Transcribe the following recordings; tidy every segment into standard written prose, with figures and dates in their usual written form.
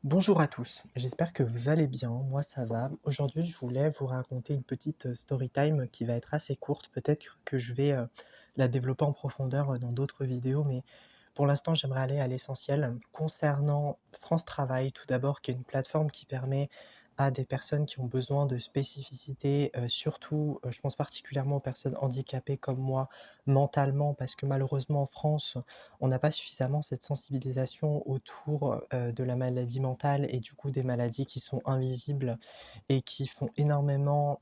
Bonjour à tous, j'espère que vous allez bien, moi ça va. Aujourd'hui, je voulais vous raconter une petite story time qui va être assez courte. Peut-être que je vais la développer en profondeur dans d'autres vidéos, mais pour l'instant, j'aimerais aller à l'essentiel. Concernant France Travail, tout d'abord, qui est une plateforme qui permet à des personnes qui ont besoin de spécificité, surtout, je pense particulièrement aux personnes handicapées comme moi, mentalement, parce que malheureusement en France, on n'a pas suffisamment cette sensibilisation autour, de la maladie mentale et du coup des maladies qui sont invisibles et qui font énormément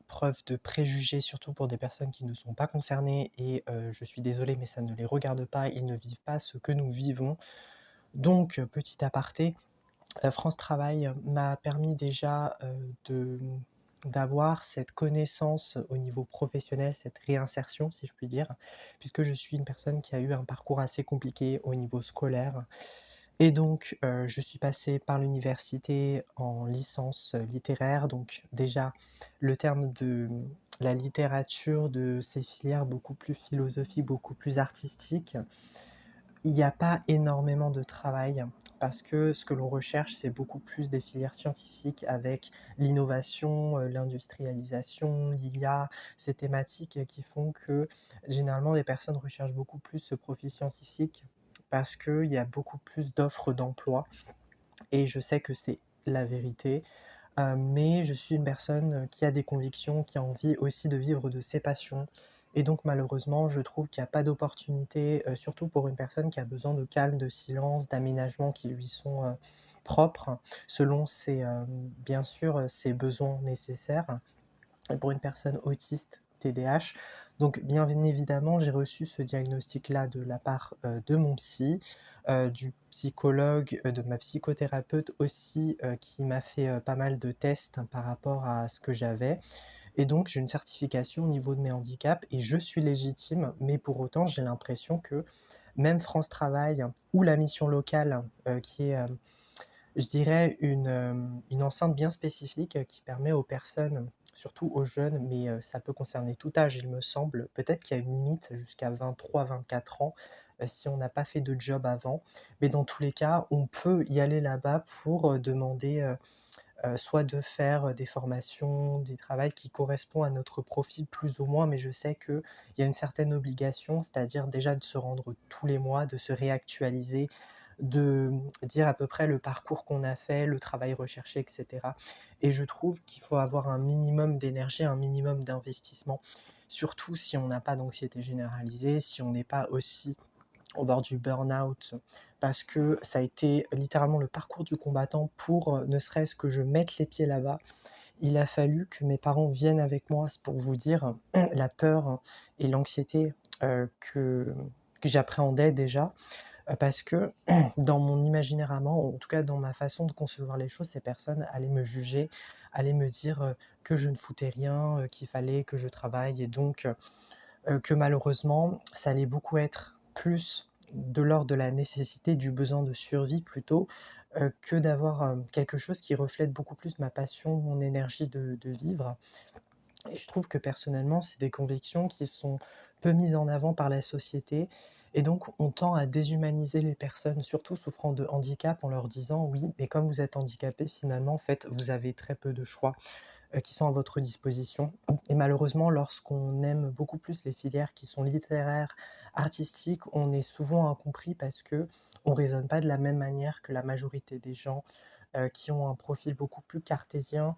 preuve de préjugés, surtout pour des personnes qui ne sont pas concernées et je suis désolé mais ça ne les regarde pas, ils ne vivent pas ce que nous vivons. Donc, petit aparté, France Travail m'a permis déjà, d'avoir cette connaissance au niveau professionnel, cette réinsertion si je puis dire, puisque je suis une personne qui a eu un parcours assez compliqué au niveau scolaire et donc je suis passé par l'université en licence, littéraire. Donc déjà, le terme de la littérature, de ces filières beaucoup plus philosophiques, beaucoup plus artistiques, il n'y a pas énormément de travail parce que ce que l'on recherche, c'est beaucoup plus des filières scientifiques avec l'innovation, l'industrialisation, l'IA, ces thématiques qui font que généralement les personnes recherchent beaucoup plus ce profil scientifique parce qu'il y a beaucoup plus d'offres d'emploi et je sais que c'est la vérité, mais je suis une personne qui a des convictions, qui a envie aussi de vivre de ses passions et donc malheureusement, je trouve qu'il y a pas d'opportunité, surtout pour une personne qui a besoin de calme, de silence, d'aménagements qui lui sont, propres, selon ses, bien sûr, ses besoins nécessaires et pour une personne autiste, TDAH. Donc bien évidemment, j'ai reçu ce diagnostic-là de la part, de mon psy, du psychologue, de ma psychothérapeute aussi, qui m'a fait, pas mal de tests par rapport à ce que j'avais et donc j'ai une certification au niveau de mes handicaps et je suis légitime, mais pour autant, j'ai l'impression que même France Travail ou la mission locale, qui est, je dirais une enceinte bien spécifique, qui permet aux personnes, surtout aux jeunes, mais ça peut concerner tout âge il me semble. Peut-être qu'il y a une limite jusqu'à 23-24 ans, si on n'a pas fait de job avant. Mais dans tous les cas, on peut y aller là-bas pour, demander, soit de faire, des formations, des travails qui correspondent à notre profil plus ou moins. Mais je sais qu'il y a une certaine obligation, c'est-à-dire déjà de se rendre tous les mois, de se réactualiser, de dire à peu près le parcours qu'on a fait, le travail recherché et cetera et je trouve qu'il faut avoir un minimum d'énergie, un minimum d'investissement, surtout si on n'a pas d'anxiété généralisée, si on n'est pas aussi au bord du burn-out, parce que ça a été littéralement le parcours du combattant pour, ne serait-ce que je mette les pieds là-bas. Il a fallu que mes parents viennent avec moi, c'est pour vous dire la peur et l'anxiété, que j'appréhendais déjà. Parce que dans mon imaginaire à moi, en tout cas dans ma façon de concevoir les choses, ces personnes allaient me juger, allaient me dire, que je ne foutais rien, qu'il fallait que je travaille et donc que malheureusement, ça allait beaucoup être plus de l'ordre de la nécessité, du besoin de survie plutôt, que d'avoir, quelque chose qui reflète beaucoup plus ma passion, mon énergie de vivre et je trouve que personnellement, c'est des convictions qui sont peu mises en avant par la société et donc on tend à déshumaniser les personnes, surtout souffrant de handicap, en leur disant: «Oui, mais comme vous êtes handicapé, finalement, en fait, vous avez très peu de choix, qui sont à votre disposition» et malheureusement, lorsqu'on aime beaucoup plus les filières qui sont littéraires, artistiques, on est souvent incompris parce qu'on raisonne pas de la même manière que la majorité des gens, qui ont un profil beaucoup plus cartésien,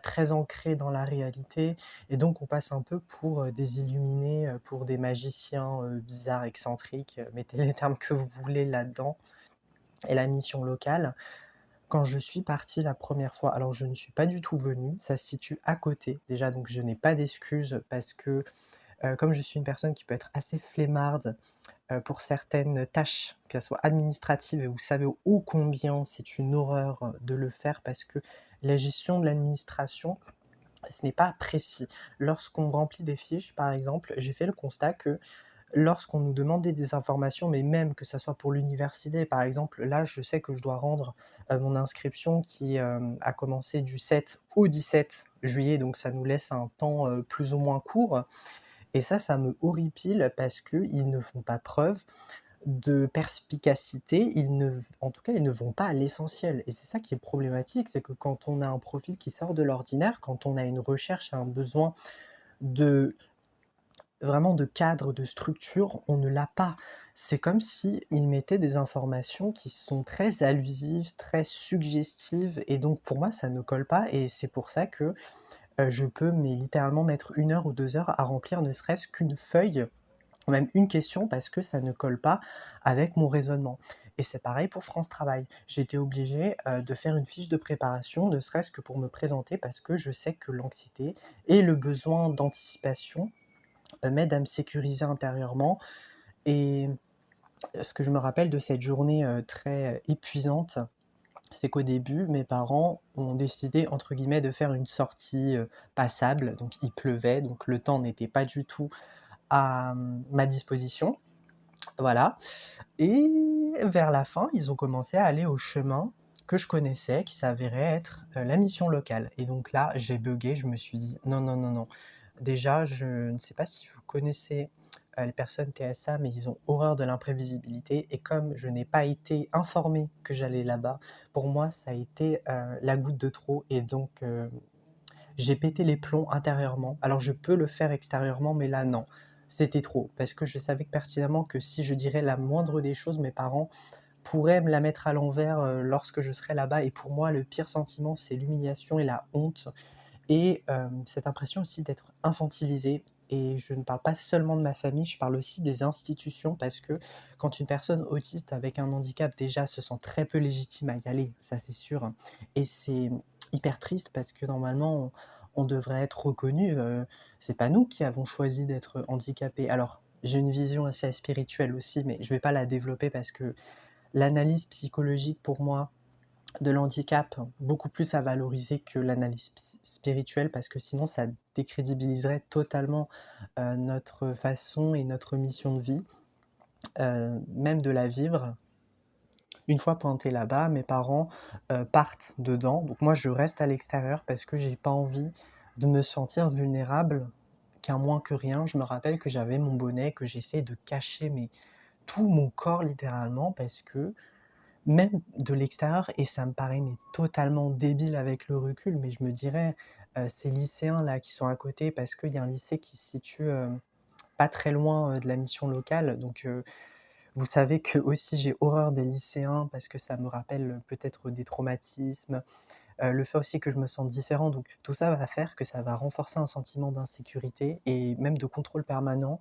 très ancré dans la réalité et donc on passe un peu pour, des illuminés, pour des magiciens, bizarres, excentriques, mettez les termes que vous voulez là-dedans et la mission locale, quand je suis parti la première fois, alors je ne suis pas du tout venu, ça se situe à côté déjà donc je n'ai pas d'excuses parce que, comme je suis une personne qui peut être assez flemmarde, pour certaines tâches, qu'elles soient administratives et vous savez ô combien c'est une horreur, de le faire parce que la gestion de l'administration, ce n'est pas précis. Lorsqu'on remplit des fiches, par exemple, j'ai fait le constat que lorsqu'on nous demandait des informations, mais même que ça soit pour l'université, par exemple, là, je sais que je dois rendre, mon inscription qui, a commencé du 7 au 17 juillet, donc ça nous laisse un temps, plus ou moins court et ça me horripile parce qu'ils ne font pas preuve de perspicacité, en tout cas, ils ne vont pas à l'essentiel et c'est ça qui est problématique, c'est que quand on a un profil qui sort de l'ordinaire, quand on a une recherche et un besoin de vraiment de cadre, de structure, on ne l'a pas. C'est comme s'ils mettaient des informations qui sont très allusives, très suggestives et donc pour moi, ça ne colle pas et c'est pour ça que, je peux mais littéralement mettre 1 heure ou 2 heures à remplir ne serait-ce qu'une feuille, ou même une question parce que ça ne colle pas avec mon raisonnement et c'est pareil pour France Travail. J'ai été obligée, de faire une fiche de préparation, ne serait-ce que pour me présenter parce que je sais que l'anxiété et le besoin d'anticipation m'aide à me sécuriser intérieurement et ce que je me rappelle de cette journée, très épuisante, c'est qu'au début, mes parents ont décidé entre guillemets de faire une sortie, passable. Donc il pleuvait, donc le temps n'était pas du tout à, ma disposition, voilà et vers la fin, ils ont commencé à aller au chemin que je connaissais, qui s'avérait être, la mission locale et donc là, j'ai buggé, je me suis dit: «Non, non, non, non». Déjà, je ne sais pas si vous connaissez, les personnes TSA, mais ils ont horreur de l'imprévisibilité et comme je n'ai pas été informée que j'allais là-bas, pour moi, ça a été, la goutte de trop et donc j'ai pété les plombs intérieurement. Alors je peux le faire extérieurement, mais là non, c'était trop. Parce que je savais pertinemment que si je dirais la moindre des choses, mes parents pourraient me la mettre à l'envers, lorsque je serai là-bas et pour moi, le pire sentiment, c'est l'humiliation et la honte et cette impression aussi d'être infantilisé et je ne parle pas seulement de ma famille, je parle aussi des institutions parce que quand une personne autiste avec un handicap déjà se sent très peu légitime à y aller, ça c'est sûr hein. Et c'est hyper triste parce que normalement on devrait être reconnu, c'est pas nous qui avons choisi d'être handicapés. Alors j'ai une vision assez spirituelle aussi, mais je vais pas la développer parce que l'analyse psychologique pour moi de l'handicap, beaucoup plus à valoriser que l'analyse spirituelle parce que sinon ça décrédibiliserait totalement, notre façon et notre mission de vie, même de la vivre. Une fois planté là-bas, mes parents, partent dedans, donc moi je reste à l'extérieur parce que j'ai pas envie de me sentir vulnérable, qu'un moins que rien. Je me rappelle que j'avais mon bonnet, que j'essayais de cacher mais tout mon corps littéralement parce que même de l'extérieur et ça me paraît mais totalement débile avec le recul, mais je me dirais, ces lycéens là qui sont à côté parce qu'il y a un lycée qui se situe, pas très loin, de la mission locale donc vous savez que aussi j'ai horreur des lycéens parce que ça me rappelle, peut-être des traumatismes, le fait aussi que je me sente différent donc tout ça va faire que ça va renforcer un sentiment d'insécurité et même de contrôle permanent,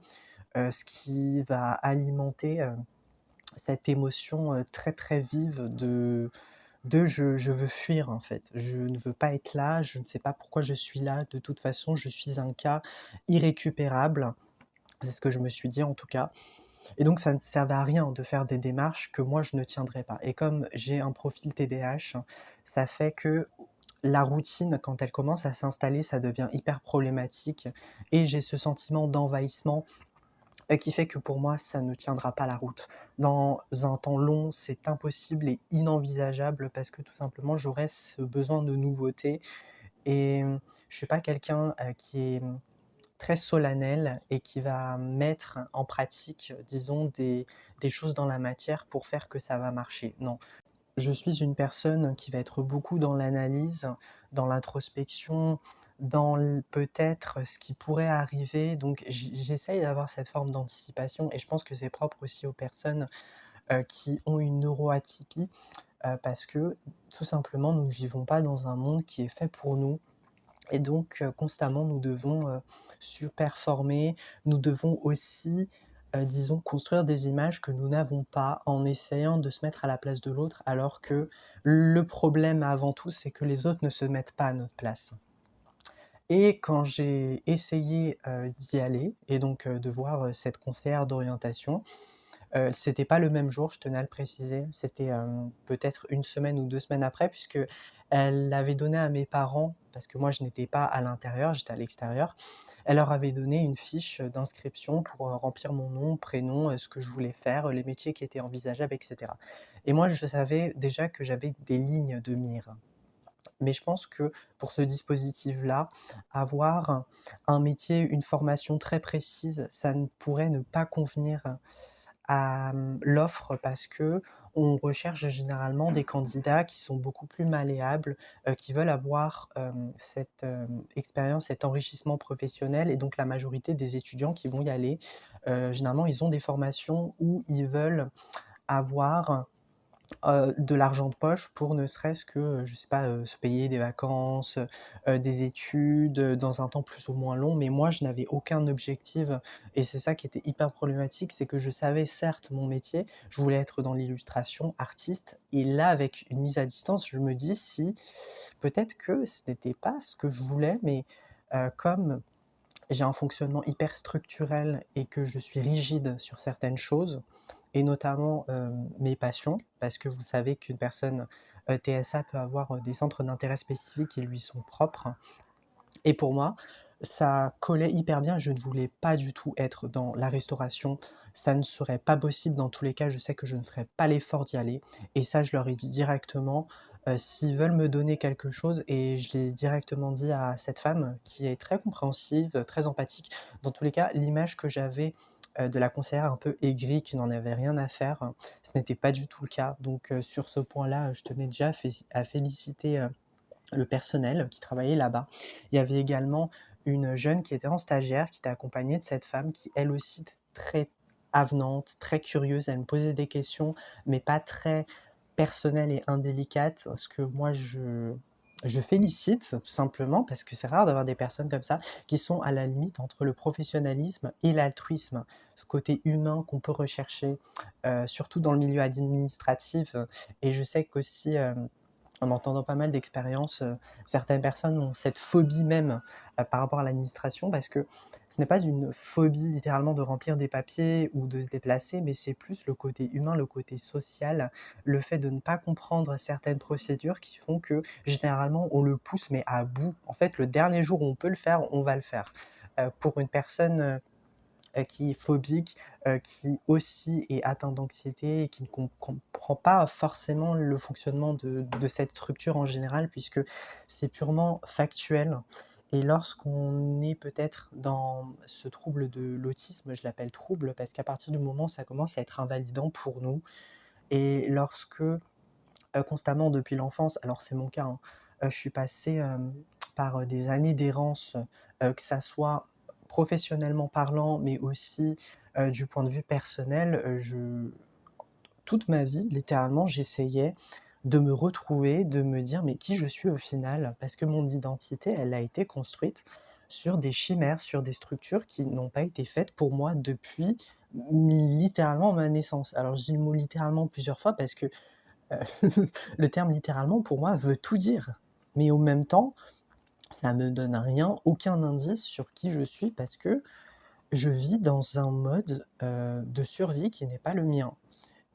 ce qui va alimenter, cette émotion, très, très vive de je veux fuir en fait. Je ne veux pas être là, je ne sais pas pourquoi je suis là, de toute façon je suis un cas irrécupérable. C'est ce que je me suis dit en tout cas et donc ça ne servait à rien de faire des démarches que moi je ne tiendrais pas et comme j'ai un profil TDAH, ça fait que la routine quand elle commence à s'installer, ça devient hyper problématique et j'ai ce sentiment d'envahissement qui fait que pour moi, ça ne tiendra pas la route. Dans un temps long, c'est impossible et inenvisageable parce que tout simplement, j'aurais ce besoin de nouveauté et je suis pas quelqu'un, qui est, très solennel et qui va mettre en pratique, disons des choses dans la matière pour faire que ça va marcher. Non, je suis une personne qui va être beaucoup dans l'analyse, dans l'introspection, dans peut-être ce qui pourrait arriver, donc j'essaye d'avoir cette forme d'anticipation et je pense que c'est propre aussi aux personnes, qui ont une neuroatypie, parce que tout simplement nous ne vivons pas dans un monde qui est fait pour nous et donc constamment nous devons, surperformer, nous devons aussi, disons construire des images que nous n'avons pas en essayant de se mettre à la place de l'autre alors que le problème avant tout, c'est que les autres ne se mettent pas à notre place. Et quand j'ai essayé, d'y aller et donc de voir, cette conseillère d'orientation, c'était pas le même jour, je tenais à le préciser. C'était, peut-être 1 semaine ou 2 semaines après puisqu'elle avait donné à mes parents, parce que moi je n'étais pas à l'intérieur, j'étais à l'extérieur. Elle leur avait donné une fiche, d'inscription pour, remplir mon nom, prénom, ce que je voulais faire, les métiers qui étaient envisageables et cetera. Et moi je savais déjà que j'avais des lignes de mire. Mais je pense que pour ce dispositif-là, avoir un métier, une formation très précise, ça ne pourrait ne pas convenir à, l'offre parce qu'on recherche généralement des candidats qui sont beaucoup plus malléables, qui veulent avoir, cette, expérience, cet enrichissement professionnel et donc la majorité des étudiants qui vont y aller, généralement ils ont des formations où ils veulent avoir de l'argent de poche pour ne serait-ce que, je sais pas, se payer des vacances, des études, dans un temps plus ou moins long. Mais moi, je n'avais aucun objectif et c'est ça qui était hyper problématique, c'est que je savais certes mon métier, je voulais être dans l'illustration, artiste et là, avec une mise à distance, je me dis: «Si, peut-être que ce n'était pas ce que je voulais», mais comme j'ai un fonctionnement hyper structurel et que je suis rigide sur certaines choses et notamment, mes passions, parce que vous savez qu'une personne, TSA peut avoir, des centres d'intérêt spécifiques qui lui sont propres et pour moi, ça collait hyper bien. Je ne voulais pas du tout être dans la restauration. Ça ne serait pas possible dans tous les cas, je sais que je ne ferais pas l'effort d'y aller et ça, je leur ai dit directement, s'ils veulent me donner quelque chose et je l'ai directement dit à cette femme qui est très compréhensive, très empathique. Dans tous les cas, l'image que j'avais, de la conseillère un peu aigrie qui n'en avait rien à faire, ce n'était pas du tout le cas. Donc, sur ce point-là, je tenais déjà à féliciter, le personnel qui travaillait là-bas. Il y avait également une jeune qui était en stagiaire, qui était accompagnée de cette femme qui elle aussi était très avenante, très curieuse. Elle me posait des questions, mais pas très personnelles et indélicates, ce que moi je félicite tout simplement parce que c'est rare d'avoir des personnes comme ça qui sont à la limite entre le professionnalisme et l'altruisme. Ce côté humain qu'on peut rechercher, surtout dans le milieu administratif, et je sais qu'aussi, en entendant pas mal d'expériences, certaines personnes ont cette phobie même, par rapport à l'administration parce que ce n'est pas une phobie littéralement de remplir des papiers ou de se déplacer, mais c'est plus le côté humain, le côté social, le fait de ne pas comprendre certaines procédures qui font que généralement on le pousse mais à bout. En fait, le dernier jour où on peut le faire, on va le faire. Pour une personne, qui est phobique, qui aussi est atteint d'anxiété et qui ne comprend pas forcément le fonctionnement de cette structure en général puisque c'est purement factuel et lorsqu'on est peut-être dans ce trouble de l'autisme, je l'appelle trouble parce qu'à partir du moment où ça commence à être invalidant pour nous et lorsque, constamment depuis l'enfance, alors c'est mon cas, hein, je suis passée, par, des années d'errance, que ça soit professionnellement parlant, mais aussi, du point de vue personnel, je toute ma vie, littéralement, j'essayais de me retrouver, de me dire: «Mais qui je suis au final?» parce que mon identité, elle a été construite sur des chimères, sur des structures qui n'ont pas été faites pour moi depuis, littéralement ma naissance. Alors je dis le mot littéralement plusieurs fois parce que Heu, le terme littéralement pour moi veut tout dire, mais au même temps, ça me donne rien, aucun indice sur qui je suis parce que je vis dans un mode, de survie qui n'est pas le mien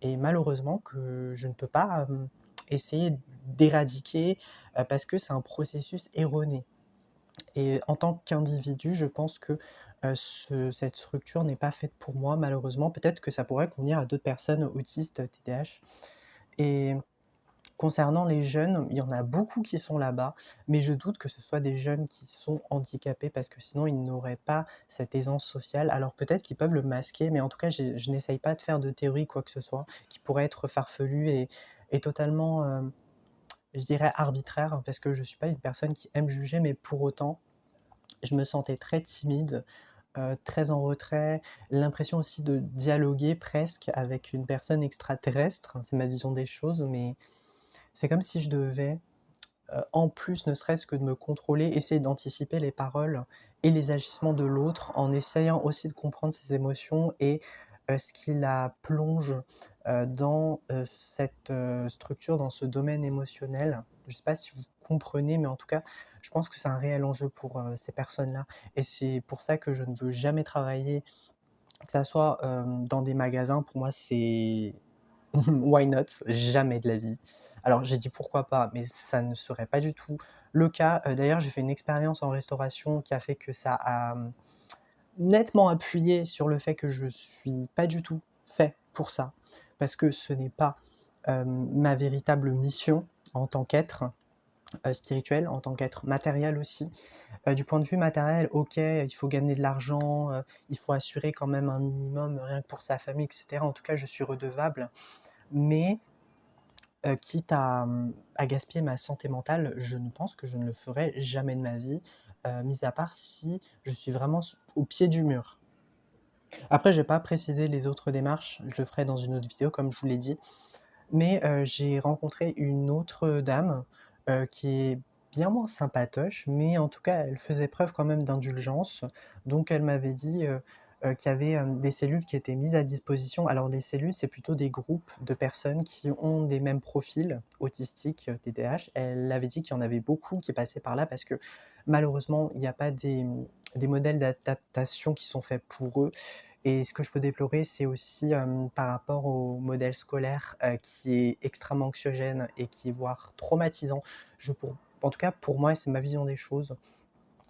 et malheureusement que je ne peux pas, essayer d'éradiquer, parce que c'est un processus erroné et en tant qu'individu, je pense que, cette structure n'est pas faite pour moi malheureusement. Peut-être que ça pourrait convenir à d'autres personnes autistes, TDAH et concernant les jeunes, il y en a beaucoup qui sont là-bas, mais je doute que ce soit des jeunes qui sont handicapés parce que sinon ils n'auraient pas cette aisance sociale. Alors peut-être qu'ils peuvent le masquer, mais en tout cas, je n'essaye pas de faire de théorie quoi que ce soit qui pourrait être farfelu et totalement, je dirais arbitraire parce que je suis pas une personne qui aime juger, mais pour autant, je me sentais très timide, très en retrait, l'impression aussi de dialoguer presque avec une personne extraterrestre. C'est ma vision des choses, mais c'est comme si je devais, en plus, ne serait-ce que de me contrôler, essayer d'anticiper les paroles et les agissements de l'autre, en essayant aussi de comprendre ses émotions et ce qui la plonge, dans, cette, structure, dans ce domaine émotionnel. Je ne sais pas si vous comprenez, mais en tout cas, je pense que c'est un réel enjeu pour, ces personnes-là et c'est pour ça que je ne veux jamais travailler, que ça soit, dans des magasins, pour moi, c'est why not? Jamais de la vie. Alors j'ai dit: «Pourquoi pas?» mais ça ne serait pas du tout le cas. D'ailleurs, j'ai fait une expérience en restauration qui a fait que ça a, nettement appuyé sur le fait que je suis pas du tout fait pour ça. Parce que ce n'est pas, ma véritable mission en tant qu'être spirituel, en tant qu'être matériel aussi. Du point de vue matériel, OK, il faut gagner de l'argent, il faut assurer quand même un minimum, rien que pour sa famille et cetera. En tout cas, je suis redevable, mais quitte à gaspiller ma santé mentale, je ne pense que je ne le ferai jamais de ma vie, mis à part si je suis vraiment au pied du mur. Après, je vais pas préciser les autres démarches, je le ferai dans une autre vidéo comme je vous l'ai dit, mais j'ai rencontré une autre dame, qui est bien moins sympatoche, mais en tout cas, elle faisait preuve quand même d'indulgence. Donc elle m'avait dit, qu'il y avait, des cellules qui étaient mises à disposition. Alors les cellules, c'est plutôt des groupes de personnes qui ont des mêmes profils autistiques, TDAH. Elle avait dit qu'il y en avait beaucoup qui passaient par là parce que malheureusement, il n'y a pas des modèles d'adaptation qui sont faits pour eux. Et ce que je peux déplorer, c'est aussi, par rapport au modèle scolaire, qui est extrêmement anxiogène et qui est voire traumatisant. En tout cas, pour moi, c'est ma vision des choses.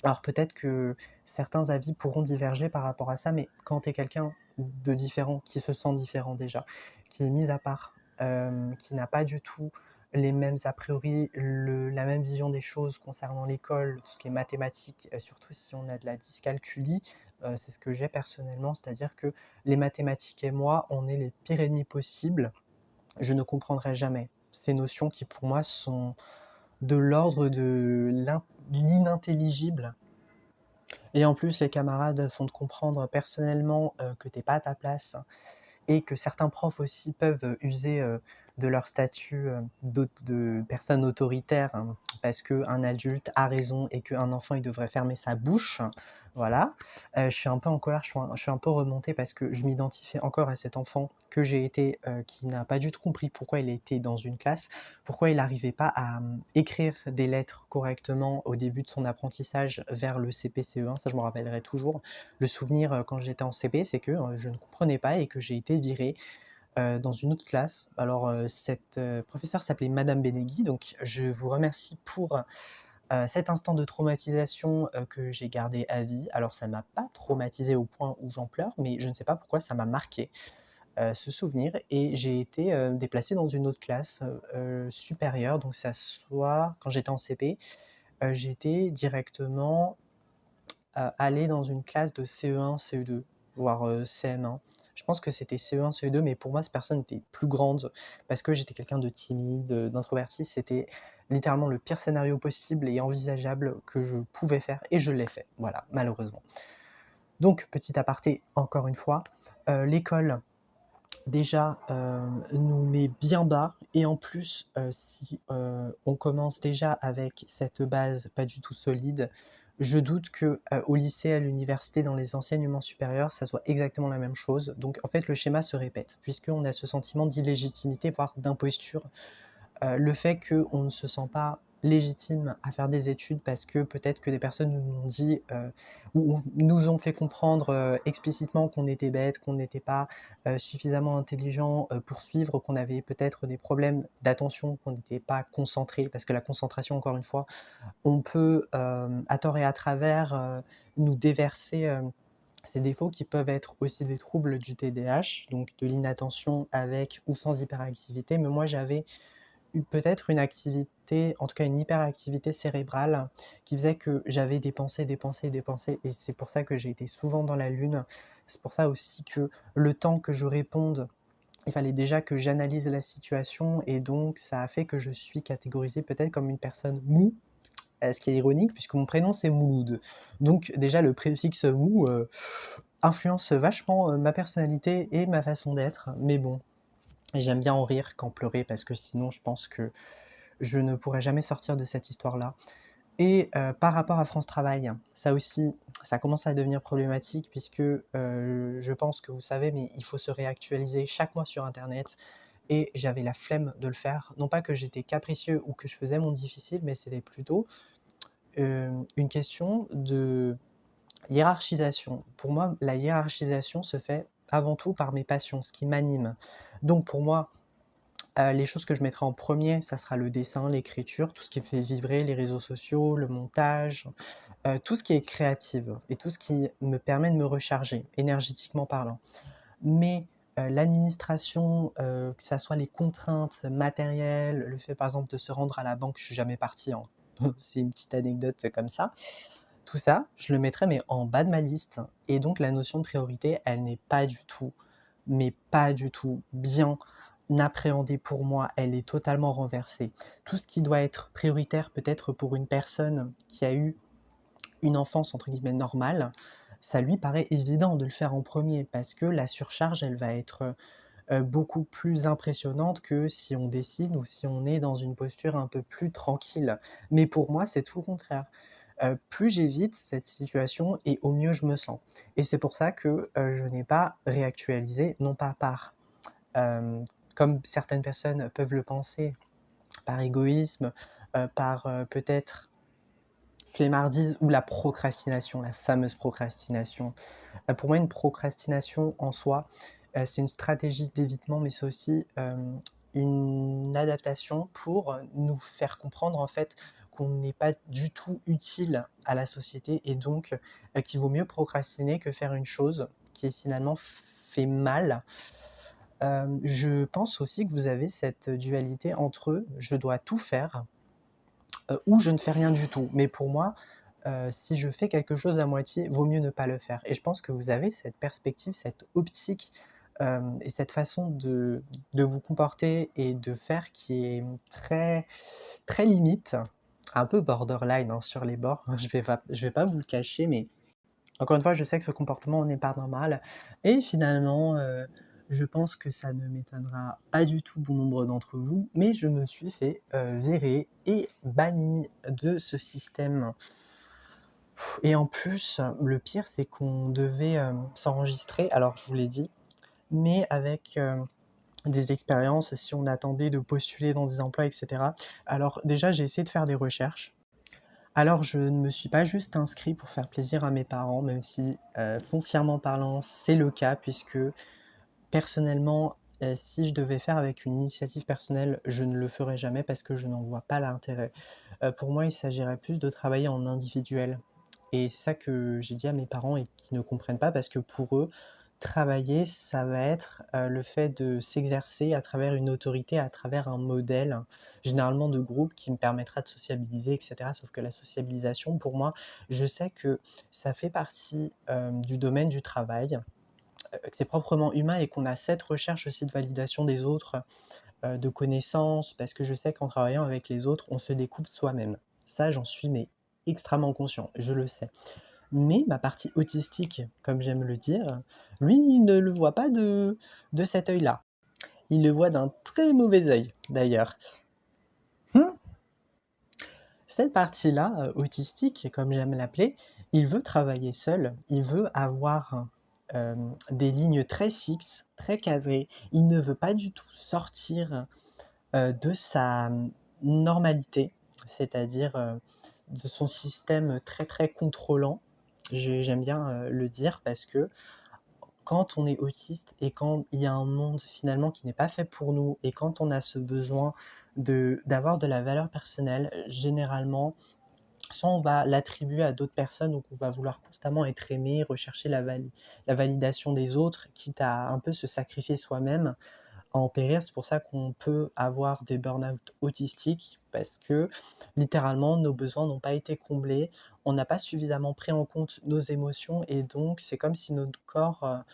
Alors peut-être que certains avis pourront diverger par rapport à ça, mais quand tu es quelqu'un de différent, qui se sent différent déjà, qui est mis à part, qui n'a pas du tout les mêmes a priori, la même vision des choses concernant l'école, tout ce qui est mathématiques, surtout si on a de la dyscalculie, c'est ce que j'ai personnellement, c'est-à-dire que les mathématiques et moi, on est les pires ennemis possibles. Je ne comprendrai jamais ces notions qui pour moi sont de l'ordre de l'inintelligible, et en plus, les camarades font te comprendre personnellement que t'es pas à ta place et que certains profs aussi peuvent user de leur statut de personne autoritaire, hein, parce qu'un adulte a raison et qu'un enfant il devrait fermer sa bouche. Voilà. Je suis un peu en colère, je suis un peu remontée parce que je m'identifie encore à cet enfant que j'ai été, qui n'a pas du tout compris pourquoi il était dans une classe, pourquoi il n'arrivait pas à écrire des lettres correctement au début de son apprentissage vers le CP, CE1, ça je me rappellerai toujours. Le souvenir quand j'étais en CP, c'est que je ne comprenais pas et que j'ai été virée dans une autre classe. Alors cette professeure s'appelait Madame Benegui, donc je vous remercie pour cet instant de traumatisation que j'ai gardé à vie. Alors ça ne m'a pas traumatisé au point où j'en pleure, mais je ne sais pas pourquoi ça m'a marqué ce souvenir, et j'ai été déplacée dans une autre classe supérieure, donc ça soit quand j'étais en CP, j'étais directement aller dans une classe de CE1, CE2, voire CM1. Je pense que c'était CE1, CE2, mais pour moi, cette personne était plus grande parce que j'étais quelqu'un de timide, d'introverti. C'était littéralement le pire scénario possible et envisageable que je pouvais faire, et je l'ai fait, voilà, malheureusement. Donc, petit aparté, encore une fois, l'école, déjà, nous met bien bas, et en plus, si on commence déjà avec cette base pas du tout solide, je doute que au lycée, à l'université, dans les enseignements supérieurs, ça soit exactement la même chose. Donc en fait, le schéma se répète, puisqu'on a ce sentiment d'illégitimité, voire d'imposture. Le fait qu'on ne se sent pas légitime à faire des études parce que peut-être que des personnes nous ont dit, ou nous ont fait comprendre explicitement qu'on était bête, qu'on n'était pas suffisamment intelligent pour suivre, qu'on avait peut-être des problèmes d'attention, qu'on n'était pas concentré, parce que la concentration, encore une fois, on peut à tort et à travers nous déverser ces défauts qui peuvent être aussi des troubles du TDAH, donc de l'inattention avec ou sans hyperactivité. Mais moi, j'avais peut-être une activité, en tout cas une hyperactivité cérébrale, qui faisait que j'avais des pensées, des pensées, des pensées, et c'est pour ça que j'ai été souvent dans la lune. C'est pour ça aussi que le temps que je réponde, il fallait déjà que j'analyse la situation, et donc ça a fait que je suis catégorisée peut-être comme une personne mou, ce qui est ironique puisque mon prénom c'est Mouloud. Donc déjà le préfixe mou influence vachement ma personnalité et ma façon d'être, mais bon, j'aime bien en rire qu'en pleurer parce que sinon je pense que je ne pourrais jamais sortir de cette histoire-là. Et par rapport à France Travail, ça aussi, ça commence à devenir problématique puisque je pense que vous savez, mais il faut se réactualiser chaque mois sur internet, et j'avais la flemme de le faire. Non pas que j'étais capricieux ou que je faisais mon difficile, mais c'était plutôt une question de hiérarchisation. Pour moi, la hiérarchisation se fait avant tout par mes passions, ce qui m'anime. Donc pour moi, les choses que je mettrai en premier, ça sera le dessin, l'écriture, tout ce qui fait vibrer, les réseaux sociaux, le montage, tout ce qui est créatif et tout ce qui me permet de me recharger, énergétiquement parlant. Mais l'administration, que ça soit les contraintes matérielles, le fait par exemple de se rendre à la banque, je suis jamais parti, hein. C'est une petite anecdote comme ça. Tout ça, je le mettrais mais en bas de ma liste et donc la notion de priorité, elle n'est pas du tout, mais pas du tout bien appréhendée pour moi, elle est totalement renversée. Tout ce qui doit être prioritaire peut-être pour une personne qui a eu une enfance entre guillemets «normale», ça lui paraît évident de le faire en premier parce que la surcharge, elle va être, beaucoup plus impressionnante que si on dessine ou si on est dans une posture un peu plus tranquille. Mais pour moi, c'est tout le contraire. Plus j'évite cette situation et au mieux je me sens. Et c'est pour ça que, je n'ai pas réactualisé, non pas par, hem, comme certaines personnes peuvent le penser, par égoïsme, par, peut-être flemmardise ou la procrastination, la fameuse procrastination. Pour moi, une procrastination en soi, c'est une stratégie d'évitement, mais c'est aussi, une adaptation pour nous faire comprendre, en fait, qu'on n'est pas du tout utile à la société et donc, qu'il vaut mieux procrastiner que faire une chose qui est finalement fait mal. Je pense aussi que vous avez cette dualité entre: «Je dois tout faire», ou «Je ne fais rien du tout». Mais pour moi, si je fais quelque chose à moitié, vaut mieux ne pas le faire et je pense que vous avez cette perspective, cette optique, et cette façon de vous comporter et de faire qui est très, très limite, un peu borderline, hein, sur les bords. Je vais pas vous le cacher, mais encore une fois, je sais que ce comportement n'est pas normal et finalement, je pense que ça ne m'étonnera pas du tout bon nombre d'entre vous, mais je me suis fait, virer et banni de ce système et en plus, le pire, c'est qu'on devait, s'enregistrer, alors je vous l'ai dit, mais avec, des expériences, si on attendait de postuler dans des emplois et cetera. Alors déjà, j'ai essayé de faire des recherches. Alors je ne me suis pas juste inscrit pour faire plaisir à mes parents, même si, foncièrement parlant, c'est le cas puisque personnellement, si je devais faire avec une initiative personnelle, je ne le ferais jamais parce que je n'en vois pas l'intérêt. Pour moi, il s'agirait plus de travailler en individuel et c'est ça que j'ai dit à mes parents et qui ne comprennent pas parce que pour eux, travailler, ça va être, le fait de s'exercer à travers une autorité, à travers un modèle, généralement de groupe qui me permettra de sociabiliser et cetera. Sauf que la sociabilisation, pour moi, je sais que ça fait partie, du domaine du travail, que c'est proprement humain et qu'on a cette recherche aussi de validation des autres, de connaissances, parce que je sais qu'en travaillant avec les autres, on se découvre soi-même. Ça, j'en suis mais extrêmement conscient, je le sais. Mais ma partie autistique, comme j'aime le dire, lui, il ne le voit pas de cet œil-là. Il le voit d'un très mauvais œil, d'ailleurs. Mmh. Cette partie-là, autistique, comme j'aime l'appeler, il veut travailler seul, il veut avoir, des lignes très fixes, très cadrées. Il ne veut pas du tout sortir, de sa, normalité, c'est-à-dire, de son système très, très contrôlant. J'aime bien, le dire parce que quand on est autiste et quand il y a un monde finalement qui n'est pas fait pour nous et quand on a ce besoin d'avoir de la valeur personnelle, généralement, soit on va l'attribuer à d'autres personnes, donc on va vouloir constamment être aimé, rechercher la validation des autres, quitte à un peu se sacrifier soi-même à en périr. C'est pour ça qu'on peut avoir des burn-out autistiques parce que littéralement nos besoins n'ont pas été comblés. On n'a pas suffisamment pris en compte nos émotions et donc c'est comme si notre corps,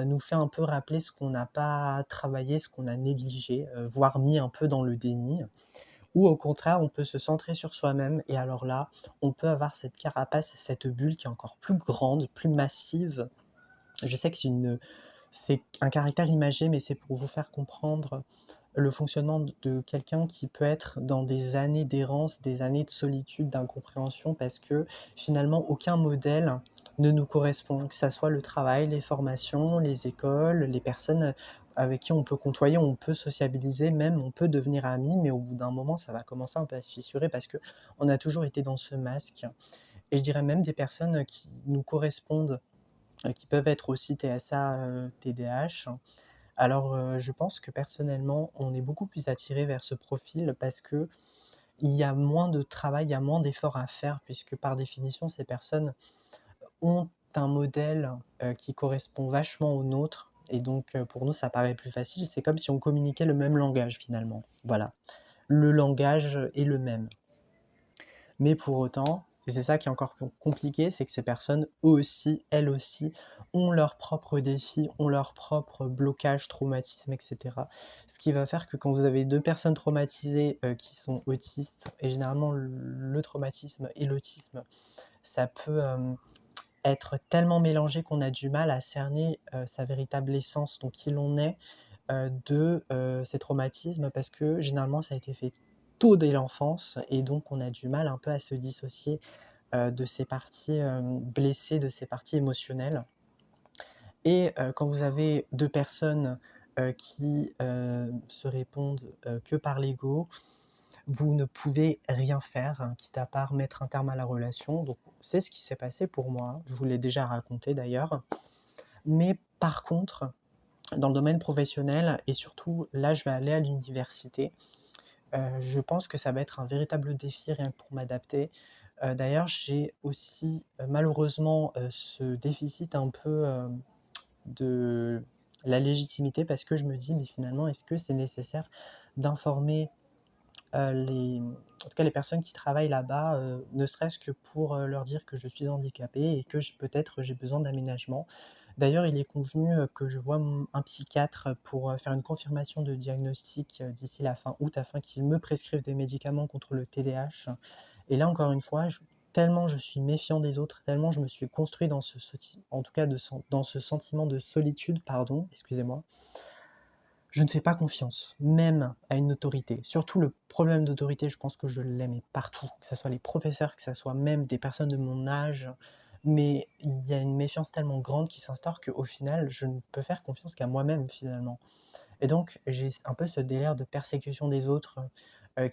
nous fait un peu rappeler ce qu'on n'a pas travaillé, ce qu'on a négligé, voire mis un peu dans le déni. Ou au contraire, on peut se centrer sur soi-même et alors là, on peut avoir cette carapace, cette bulle qui est encore plus grande, plus massive. Je sais que c'est un caractère imagé, mais c'est pour vous faire comprendre le fonctionnement de quelqu'un qui peut être dans des années d'errance, des années de solitude, d'incompréhension, parce que finalement aucun modèle ne nous correspond, que ça soit le travail, les formations, les écoles, les personnes avec qui on peut côtoyer, on peut sociabiliser, même on peut devenir amis, mais au bout d'un moment, ça va commencer un peu à se fissurer parce que on a toujours été dans ce masque et je dirais même des personnes qui nous correspondent, qui peuvent être aussi TSA, TDAH. Alors, je pense que personnellement, on est beaucoup plus attiré vers ce profil parce qu'il y a moins de travail, il y a moins d'efforts à faire puisque par définition, ces personnes ont un modèle, qui correspond vachement au nôtre et donc pour nous, ça paraît plus facile. C'est comme si on communiquait le même langage finalement. Voilà, le langage est le même. Mais pour autant, et c'est ça qui est encore compliqué, c'est que ces personnes, eux aussi, elles aussi, ont leurs propres défis, ont leurs propres blocages, traumatismes, etc. Ce qui va faire que quand vous avez deux personnes traumatisées qui sont autistes, et généralement le traumatisme et l'autisme, ça peut être tellement mélangé qu'on a du mal à cerner sa véritable essence, donc qui l'on est, de ces traumatismes, parce que généralement ça a été fait tôt dès l'enfance, et donc on a du mal un peu à se dissocier de ces parties blessées, de ces parties émotionnelles. Et quand vous avez deux personnes qui se répondent que par l'ego, vous ne pouvez rien faire, hein, quitte à part mettre un terme à la relation. Donc c'est ce qui s'est passé pour moi, je vous l'ai déjà raconté d'ailleurs. Mais par contre, dans le domaine professionnel, et surtout là je vais aller à l'université, je pense que ça va être un véritable défi rien que pour m'adapter. D'ailleurs, j'ai aussi, malheureusement, ce déficit un peu, de la légitimité, parce que je me dis: «Mais finalement, est-ce que c'est nécessaire d'informer, en tout cas les personnes qui travaillent là-bas, ne serait-ce que pour, leur dire que je suis handicapée et que j'ai besoin d'aménagement?» D'ailleurs, il est convenu, que je voie un psychiatre pour, faire une confirmation de diagnostic, d'ici la fin août, afin qu'il me prescrive des médicaments contre le TDAH. Et là, encore une fois, tellement je suis méfiant des autres, tellement je me suis construit dans en tout cas dans ce sentiment de solitude, pardon, excusez-moi, je ne fais pas confiance, même à une autorité. Surtout le problème d'autorité, je pense que je l'ai, mais partout, que ce soit les professeurs, que ce soit même des personnes de mon âge. Mais il y a une méfiance tellement grande qui s'instaure qu'au final, je ne peux faire confiance qu'à moi-même finalement. Et donc, j'ai un peu ce délire de persécution des autres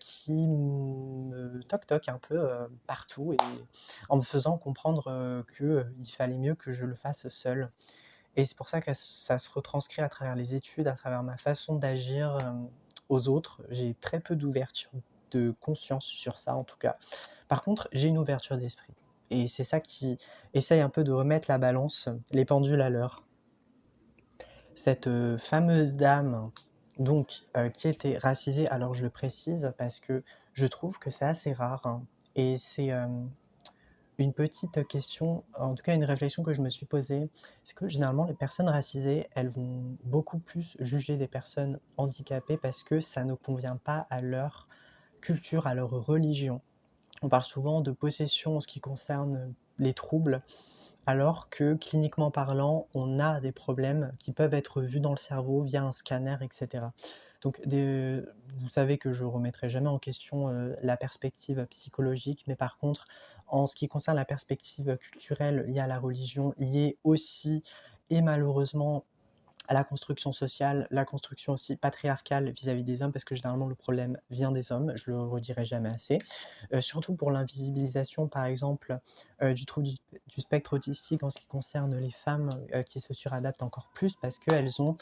qui me toque un peu partout, et en me faisant comprendre qu'il fallait mieux que je le fasse seul. Et c'est pour ça que ça se retranscrit à travers les études, à travers ma façon d'agir aux autres. J'ai très peu d'ouverture de conscience sur ça, en tout cas. Par contre, j'ai une ouverture d'esprit. Et c'est ça qui essaye un peu de remettre la balance, les pendules à l'heure. Cette fameuse dame, donc, qui était racisée, alors je le précise parce que je trouve que c'est assez rare, hein, et c'est une petite question, en tout cas une réflexion que je me suis posée, c'est que généralement les personnes racisées, elles vont beaucoup plus juger des personnes handicapées parce que ça ne convient pas à leur culture, à leur religion. On parle souvent de possession en ce qui concerne les troubles, alors que cliniquement parlant, on a des problèmes qui peuvent être vus dans le cerveau via un scanner, etc. Donc, vous savez que je ne remettrai jamais en question la perspective psychologique, mais par contre, en ce qui concerne la perspective culturelle liée à la religion, liée aussi, et malheureusement, à la construction sociale, la construction aussi patriarcale vis-à-vis des hommes, parce que généralement le problème vient des hommes, je le redirai jamais assez. Surtout pour l'invisibilisation, par exemple, du trouble du spectre autistique en ce qui concerne les femmes qui se suradaptent encore plus, parce qu'elles ont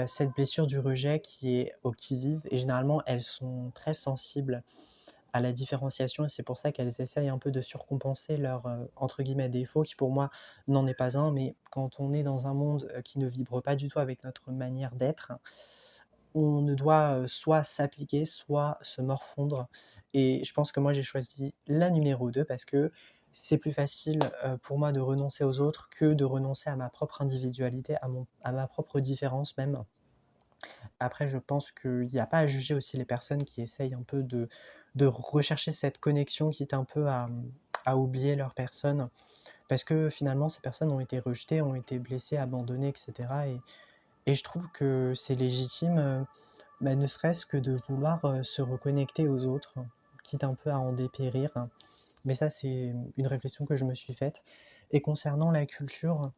cette blessure du rejet qui est au qui-vive, et généralement elles sont très sensibles à la différenciation, et c'est pour ça qu'elles essayent un peu de surcompenser leur entre guillemets «défaut», qui pour moi n'en est pas un, mais quand on est dans un monde qui ne vibre pas du tout avec notre manière d'être, on ne doit soit s'appliquer, soit se morfondre. Et je pense que moi j'ai choisi la numéro 2 parce que c'est plus facile pour moi de renoncer aux autres que de renoncer à ma propre individualité, à ma propre différence même. Après, je pense qu'il n'y a pas à juger aussi les personnes qui essayent un peu de rechercher cette connexion, quitte un peu à oublier leur personne. Parce que finalement, ces personnes ont été rejetées, ont été blessées, abandonnées, etc. Et je trouve que c'est légitime, bah, ne serait-ce que de vouloir se reconnecter aux autres, quitte un peu à en dépérir. Mais ça, c'est une réflexion que je me suis faite. Et concernant la culture,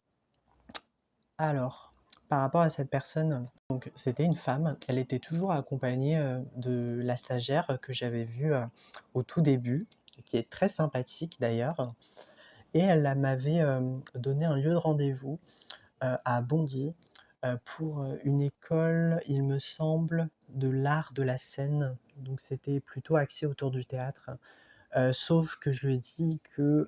alors, par rapport à cette personne, donc c'était une femme, elle était toujours accompagnée de la stagiaire que j'avais vue au tout début, qui est très sympathique d'ailleurs, et m'avait donné un lieu de rendez-vous à Bondy pour une école, il me semble, de l'art de la scène, donc c'était plutôt axé autour du théâtre. sauf que je lui ai dit que,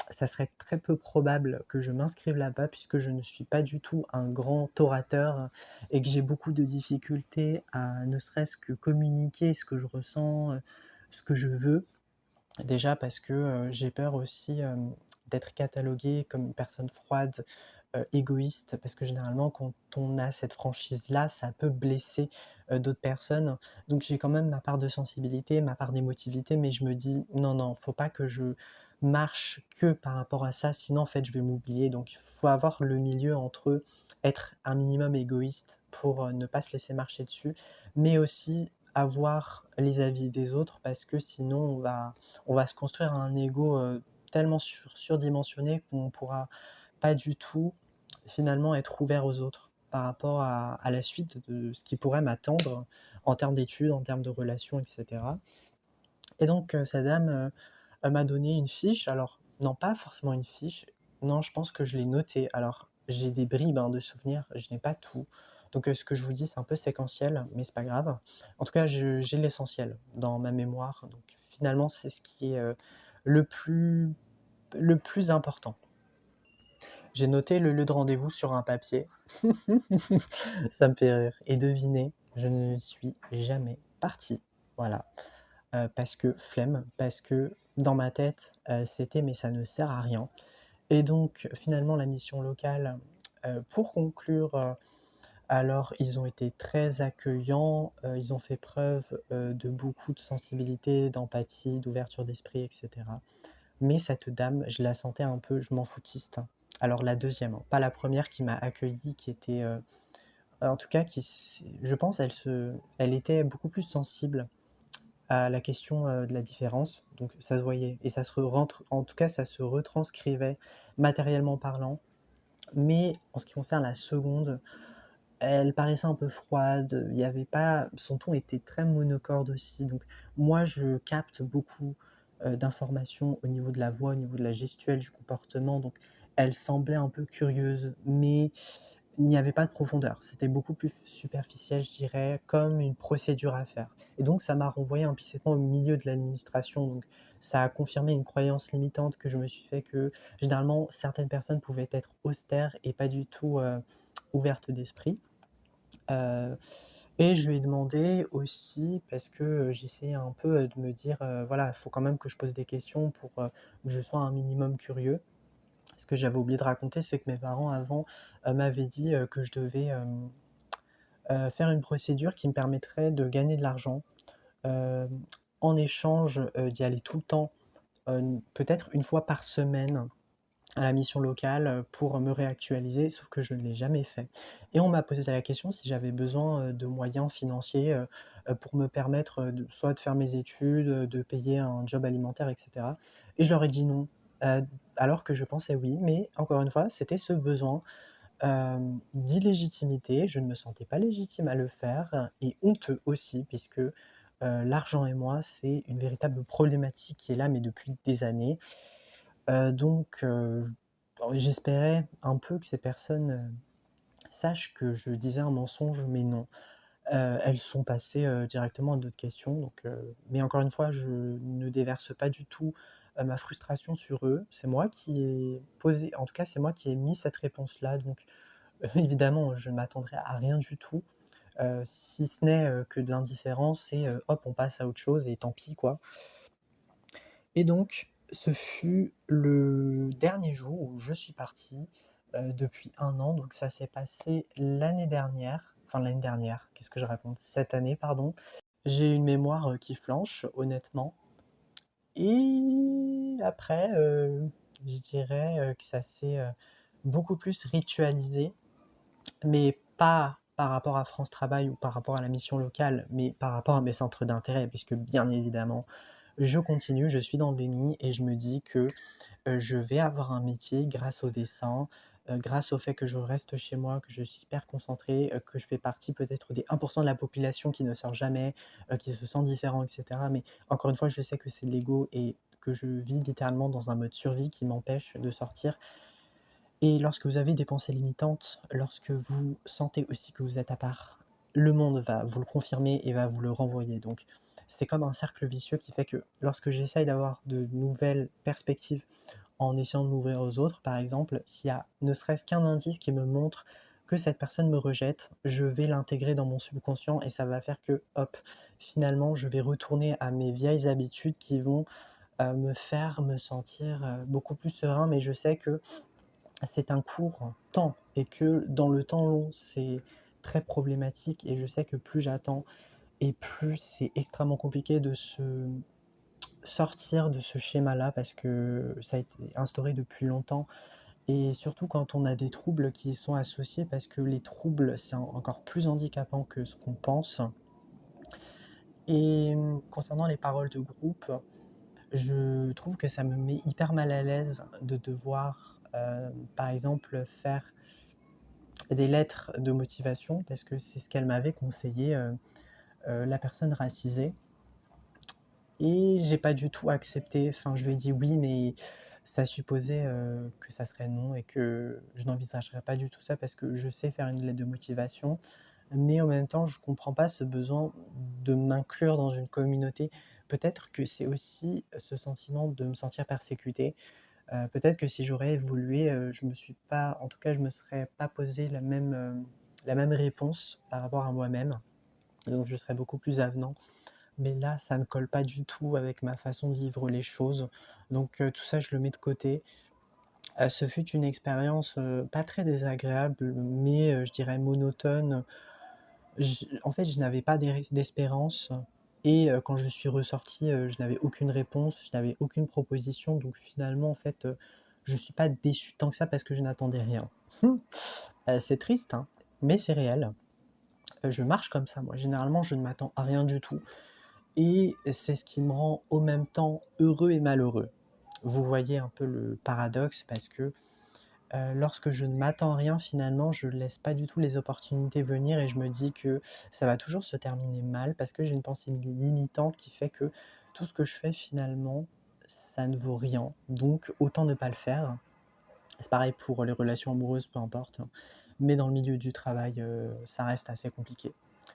ça serait très peu probable que je m'inscrive là-bas puisque je ne suis pas du tout un grand orateur et que j'ai beaucoup de difficultés à ne serait-ce que communiquer ce que je ressens, ce que je veux. Déjà parce que, j'ai peur aussi, d'être cataloguée comme une personne froide, égoïste, parce que généralement quand on a cette franchise-là, ça peut blesser, d'autres personnes. Donc j'ai quand même ma part de sensibilité, ma part d'émotivité, mais je me dis: «Non, non, faut pas que je marche que par rapport à ça, sinon en fait je vais m'oublier». Donc il faut avoir le milieu entre être un minimum égoïste pour, ne pas se laisser marcher dessus, mais aussi avoir les avis des autres parce que sinon on va se construire un ego, tellement surdimensionné qu'on ne pourra pas du tout, finalement, être ouvert aux autres par rapport à la suite de ce qui pourrait m'attendre en termes d'études, en termes de relations et cetera. Et donc cette dame, elle m'a donné une fiche, alors non, pas forcément une fiche, non, je pense que je l'ai notée. Alors j'ai des bribes, hein, de souvenirs, je n'ai pas tout. Donc ce que je vous dis, c'est un peu séquentiel, mais c'est pas grave. En tout cas, je j'ai l'essentiel dans ma mémoire, donc finalement, c'est ce qui est, le plus le plus important. J'ai noté le lieu de rendez-vous sur un papier. Ça me fait rire et devinez, je ne suis jamais parti. Voilà, parce que flemme, parce que dans ma tête, c'était: «Mais ça ne sert à rien» et donc finalement la mission locale, pour conclure, alors ils ont été très accueillants, ils ont fait preuve, de beaucoup de sensibilité, d'empathie, d'ouverture d'esprit et cetera. Mais cette dame, je la sentais un peu je m'en foutiste. Alors la deuxième, hein, pas la première qui m'a accueilli, qui était, en tout cas qui s je pense elle était beaucoup plus sensible à la question, de la différence, donc ça se voyait et ça se rentre en tout cas ça se retranscrivait matériellement parlant. Mais en ce qui concerne la seconde, elle paraissait un peu froide, il y avait pas son ton était très monocorde aussi, donc moi je capte beaucoup, d'informations au niveau de la voix, au niveau de la gestuelle, du comportement, donc elle semblait un peu curieuse, mais il n'y avait pas de profondeur. C'était beaucoup plus superficiel, je dirais, comme une procédure à faire et donc ça m'a renvoyé implicitement au milieu de l'administration, donc ça a confirmé une croyance limitante que je me suis fait que, généralement, certaines personnes pouvaient être austères et pas du tout, ouvertes d'esprit. Heu et je lui ai demandé aussi parce que, j'essayais un peu, de me dire, voilà, il faut quand même que je pose des questions pour, que je sois un minimum curieux. Ce que j'avais oublié de raconter, c'est que mes parents avant, m'avaient dit, que je devais, faire une procédure qui me permettrait de gagner de l'argent, hem, en échange, d'y aller tout le temps, peut-être une fois par semaine à la mission locale, pour me réactualiser, sauf que je ne l'ai jamais fait et on m'a posé la question si j'avais besoin, de moyens financiers, pour me permettre, de soit de faire mes études, de payer un job alimentaire et cetera et je leur ai dit: «Non», heu, alors que je pensais oui, mais encore une fois, c'était ce besoin, d'illégitimité. Je ne me sentais pas légitime à le faire et honteux aussi puisque, l'argent et moi, c'est une véritable problématique qui est là, mais depuis des années. Donc j'espérais un peu que ces personnes, sachent que je disais un mensonge, mais non. Elles sont passées, directement à d'autres questions donc mais encore une fois, je ne déverse pas du tout, ma frustration sur eux. C'est moi qui ai posé en tout cas, c'est moi qui ai mis cette réponse-là donc évidemment, je ne m'attendrai à rien du tout, si ce n'est, que de l'indifférence et hop, on passe à autre chose et tant pis, quoi. Et donc, ce fut le dernier jour où je suis parti, depuis 1 an, donc ça s'est passé l'année dernière, enfin l'année dernière, qu'est-ce que je raconte? Cette année, pardon. J'ai une mémoire, qui flanche, honnêtement et après, je dirais, que ça s'est, beaucoup plus ritualisé, mais pas par rapport à France Travail ou par rapport à la mission locale, mais par rapport à mes centres d'intérêt puisque bien évidemment je continue, je suis dans le déni et je me dis que, je vais avoir un métier grâce au dessin, grâce au fait que je reste chez moi, que je suis hyper concentré, que je fais partie peut-être des 1 de la population qui ne sort jamais, qui se sent différent et cetera. Mais encore une fois, je sais que c'est l'ego et que je vis littéralement dans un mode survie qui m'empêche de sortir et lorsque vous avez des pensées limitantes, lorsque vous sentez aussi que vous êtes à part, le monde va vous le confirmer et va vous le renvoyer donc c'est comme un cercle vicieux qui fait que lorsque j'essaye d'avoir de nouvelles perspectives en essayant de m'ouvrir aux autres, par exemple, s'il y a ne serait-ce qu'un indice qui me montre que cette personne me rejette, je vais l'intégrer dans mon subconscient et ça va faire que, hop, finalement, je vais retourner à mes vieilles habitudes qui vont me faire me sentir beaucoup plus serein, mais je sais que c'est un court temps et que dans le temps long, c'est très problématique et je sais que plus j'attends et plus c'est extrêmement compliqué de se sortir de ce schéma-là parce que ça a été instauré depuis longtemps et surtout quand on a des troubles qui y sont associés parce que les troubles, c'est encore plus handicapant que ce qu'on pense. Et concernant les paroles de groupe, je trouve que ça me met hyper mal à l'aise de devoir, par exemple, faire des lettres de motivation parce que c'est ce qu'elle m'avait conseillé, la personne racisée et j'ai pas du tout accepté. Enfin, je lui ai dit: «Oui, mais ça supposait, que ça serait non et que je n'envisagerais pas du tout ça parce que je sais faire une lettre de motivation». Mais en même temps, je comprends pas ce besoin de m'inclure dans une communauté. Peut-être que c'est aussi ce sentiment de me sentir persécuté. Peut-être que si j'aurais évolué, je me suis pas en tout cas, je me serais pas posé la même réponse par rapport à moi-même. Donc je serais beaucoup plus avenant. Mais là, ça ne colle pas du tout avec ma façon de vivre les choses. Donc tout ça, je le mets de côté. Ce fut une expérience, pas très désagréable, mais je dirais monotone. En fait, je n'avais pas d'espérance et quand je suis ressorti, je n'avais aucune réponse, je n'avais aucune proposition. Donc finalement, en fait, je suis pas déçu tant que ça parce que je n'attendais rien. C'est triste, hein, mais c'est réel. Je marche comme ça moi. Généralement, je ne m'attends à rien du tout et c'est ce qui me rend en même temps heureux et malheureux. Vous voyez un peu le paradoxe parce que lorsque je ne m'attends à rien, finalement, je laisse pas du tout les opportunités venir et je me dis que ça va toujours se terminer mal parce que j'ai une pensée limitante qui fait que tout ce que je fais finalement, ça ne vaut rien. Donc autant ne pas le faire. C'est pareil pour les relations amoureuses, peu importe, hein. Mais dans le milieu du travail, ça reste assez compliqué.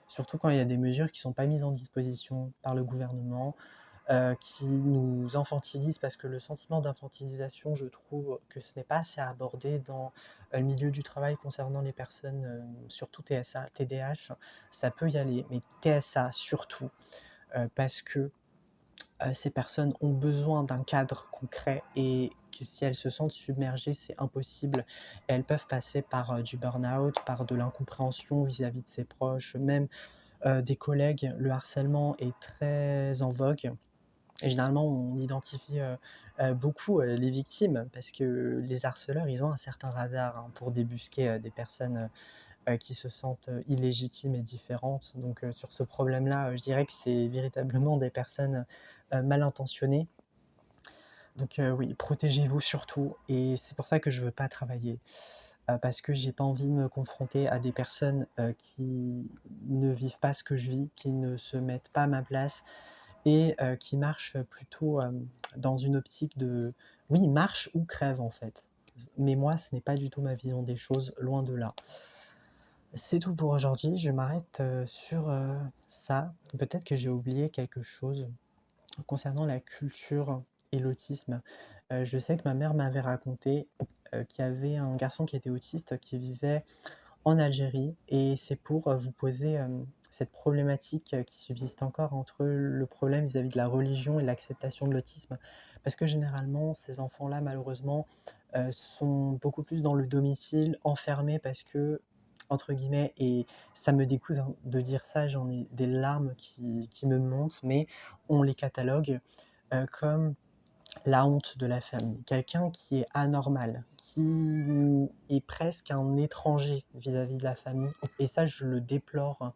Surtout quand il y a des mesures qui sont pas mises en disposition par le gouvernement, qui nous infantilise parce que le sentiment d'infantilisation, je trouve que ce n'est pas assez abordé dans, le milieu du travail concernant les personnes, surtout TSA, TDAH, ça peut y aller, mais TSA surtout, parce que, ces personnes ont besoin d'un cadre concret et que si elles se sentent submergées, c'est impossible. Elles peuvent passer par, du burn-out, par de l'incompréhension vis-à-vis de ses proches, même, des collègues. Le harcèlement est très en vogue. Et généralement, on identifie, beaucoup, les victimes parce que les harceleurs, ils ont un certain radar, hein, pour débusquer, des personnes, qui se sentent, illégitimes et différentes. Donc, sur ce problème-là, je dirais que c'est véritablement des personnes, mal intentionnées. Donc, oui, protégez-vous surtout et c'est pour ça que je veux pas travailler, parce que j'ai pas envie de me confronter à des personnes, qui ne vivent pas ce que je vis, qui ne se mettent pas à ma place et qui marche plutôt, dans une optique de oui, marche ou crève en fait. Mais moi, ce n'est pas du tout ma vision des choses, loin de là. C'est tout pour aujourd'hui, je m'arrête, sur, ça. Peut-être que j'ai oublié quelque chose concernant la culture et l'autisme. Je sais que ma mère m'avait raconté, qu'il y avait un garçon qui était autiste qui vivait en Algérie et c'est pour, vous poser, cette problématique, qui subsiste encore entre le problème vis-à-vis de la religion et l'acceptation de l'autisme. Parce que généralement, ces enfants-là, malheureusement, sont beaucoup plus dans le domicile, enfermés parce que, entre guillemets et ça me dégoûte, hein, de dire ça, j'en ai des larmes qui me montent, mais on les catalogue, comme la honte de la famille, quelqu'un qui est anormal, qui est presque un étranger vis-à-vis de la famille et ça je le déplore,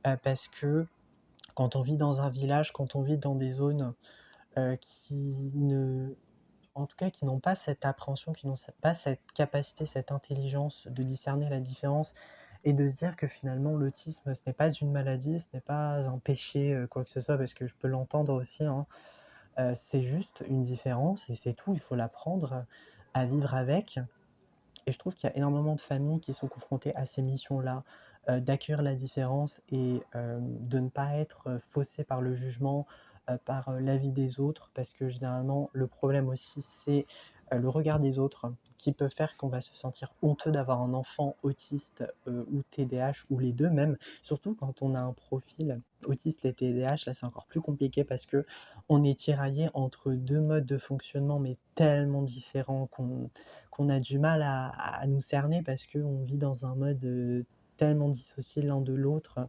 parce que quand on vit dans un village, quand on vit dans des zones, qui ne en tout cas qui n'ont pas cette appréhension, qui n'ont pas cette capacité, cette intelligence de discerner la différence et de se dire que finalement l'autisme ce n'est pas une maladie, ce n'est pas un péché, quoi que ce soit parce que je peux l'entendre aussi, hein. C'est juste une différence et c'est tout, il faut l'apprendre à vivre avec et je trouve qu'il y a énormément de familles qui sont confrontées à ces missions-là, d'accueillir la différence et de ne pas être, faussé par le jugement, par, l'avis des autres. Parce que généralement, le problème aussi, c'est, le regard des autres qui peut faire qu'on va se sentir honteux d'avoir un enfant autiste, ou TDAH ou les 2 même. Surtout quand on a un profil autiste et TDAH, là, c'est encore plus compliqué parce qu'on est tiraillé entre 2 modes de fonctionnement, mais tellement différents qu'on a du mal à nous cerner parce qu'on vit dans un mode, tellement dissocié l'un de l'autre,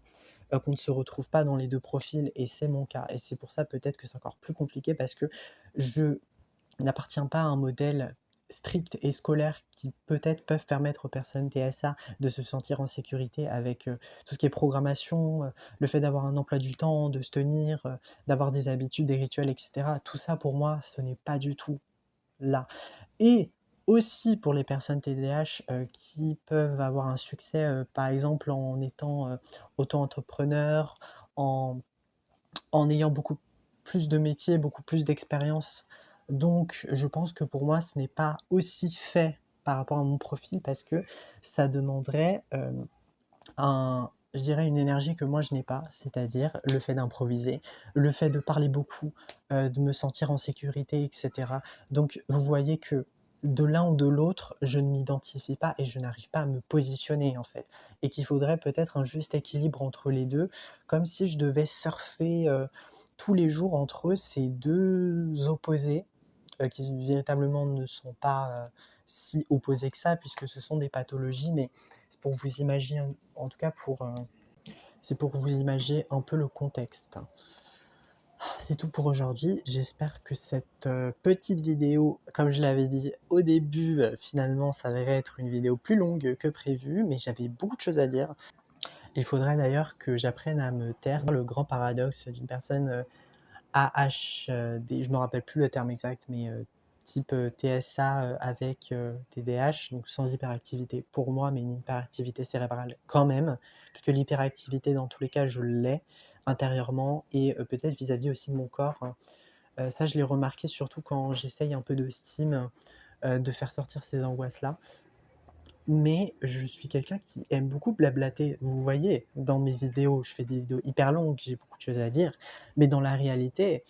qu'on ne se retrouve pas dans les 2 profils et c'est mon cas et c'est pour ça peut-être que c'est encore plus compliqué parce que je n'appartiens pas à un modèle strict et scolaire qui peut-être peuvent permettre aux personnes TSA de se sentir en sécurité avec, tout ce qui est programmation, le fait d'avoir un emploi du temps, de se tenir, d'avoir des habitudes, des rituels et cetera. Tout ça pour moi, ce n'est pas du tout là. Et aussi pour les personnes TDAH, qui peuvent avoir un succès, par exemple en étant, auto-entrepreneur, en ayant beaucoup plus de métiers, beaucoup plus d'expérience. Donc je pense que pour moi, ce n'est pas aussi fait par rapport à mon profil parce que ça demanderait, je dirais une énergie que moi je n'ai pas, c'est-à-dire le fait d'improviser, le fait de parler beaucoup, de me sentir en sécurité et cetera. Donc vous voyez que de l'un ou de l'autre, je ne m'identifie pas et je n'arrive pas à me positionner en fait et qu'il faudrait peut-être un juste équilibre entre les 2, comme si je devais surfer, tous les jours entre ces 2 opposés, qui véritablement ne sont pas, si opposés que ça puisque ce sont des pathologies, mais c'est pour vous imaginer, en tout cas c'est pour vous imaginer un peu le contexte. C'est tout pour aujourd'hui. J'espère que cette, petite vidéo, comme je l'avais dit au début, finalement s'avérait être une vidéo plus longue que prévu, mais j'avais beaucoup de choses à dire. Il faudrait d'ailleurs que j'apprenne à me taire. Le grand paradoxe d'une personne, AHD, je me rappelle plus le terme exact, mais type TSA avec TDAH, donc sans hyperactivité pour moi, mais une hyperactivité cérébrale quand même, puisque l'hyperactivité dans tous les cas je l'ai intérieurement et peut-être vis-à-vis aussi de mon corps, hein. Ça je l'ai remarqué surtout quand j'essaye un peu de steam, de faire sortir ces angoisses-là. Mais je suis quelqu'un qui aime beaucoup blablater. Vous voyez, dans mes vidéos, je fais des vidéos hyper longues, j'ai beaucoup de choses à dire, mais dans la réalité,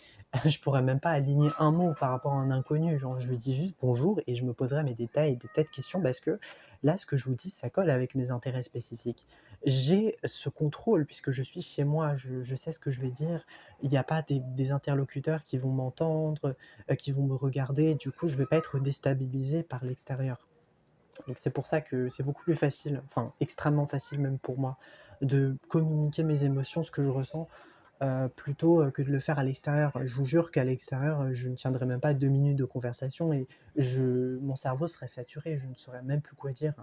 je pourrais même pas aligner un mot par rapport à un inconnu. Genre, je lui dis juste bonjour et je me poserai mes détails et des tas de questions parce que là, ce que je vous dis, ça colle avec mes intérêts spécifiques. J'ai ce contrôle puisque je suis chez moi, je sais ce que je vais dire. Il n'y a pas des interlocuteurs qui vont m'entendre, qui vont me regarder. Du coup, je vais pas être déstabilisé par l'extérieur. Donc c'est pour ça que c'est beaucoup plus facile, enfin extrêmement facile même pour moi, de communiquer mes émotions, ce que je ressens, plutôt, que de le faire à l'extérieur. Je vous jure qu'à l'extérieur, je ne tiendrai même pas 2 minutes de conversation et mon cerveau serait saturé, je ne saurais même plus quoi dire.